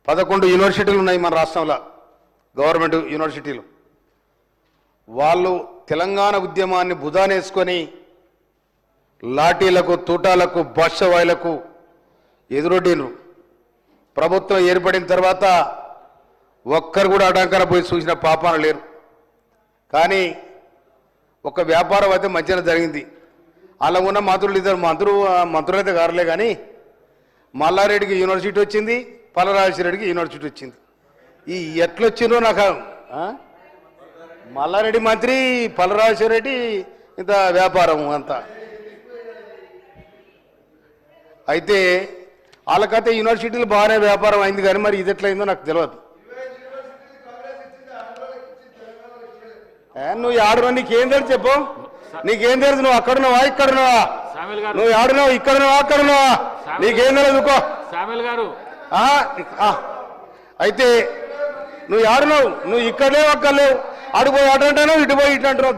11 యూనివర్సిటీలు ఉన్నాయి మన రాష్ట్రంలో, గవర్నమెంట్ యూనివర్సిటీలు. వాళ్ళు తెలంగాణ ఉద్యమాన్ని భుజానేసుకొని లాఠీలకు, తూటాలకు, భాష్యవాయులకు ఎదురొడ్డినరు. ప్రభుత్వం ఏర్పడిన తర్వాత ఒక్కరు కూడా అడంకర పోయి చూసిన పాపాన లేరు. కానీ ఒక వ్యాపారం అయితే మంచిగా జరిగింది. అలా ఉన్న మంత్రులు ఇద్దరు మంత్రులైతే గారులే, కానీ మల్లారెడ్డికి యూనివర్సిటీ వచ్చింది, పల్లరాజేశ్వరరెడ్డికి యూనివర్సిటీ వచ్చింది. ఈ ఎట్లొచ్చిందో నాకు, మల్లారెడ్డి మంత్రి, పల్లరాజేశ్వరరెడ్డి ఇంత వ్యాపారం అంతా. అయితే వాళ్ళకైతే యూనివర్సిటీలు బాగానే వ్యాపారం అయింది, కానీ మరి ఇది ఎట్లయిందో నాకు తెలియదు. నువ్వు ఆడున్నావు, నీకేం తెలుసు చెప్పు, నీకేం తెలుసు? నువ్వు అక్కడున్నావా ఇక్కడున్నావా? నువ్వు ఆడున్నావు, ఇక్కడున్నావా అక్కడున్నావా? నీకేం తెలుసుకో గారు. అయితే నువ్వు ఆడున్నావు, నువ్వు ఇక్కడ లేవు అక్కడ లేవు, ఆడిపోయి అటు అంటున్నావు, ఇటు పోయి ఇటు అంటున్నావు.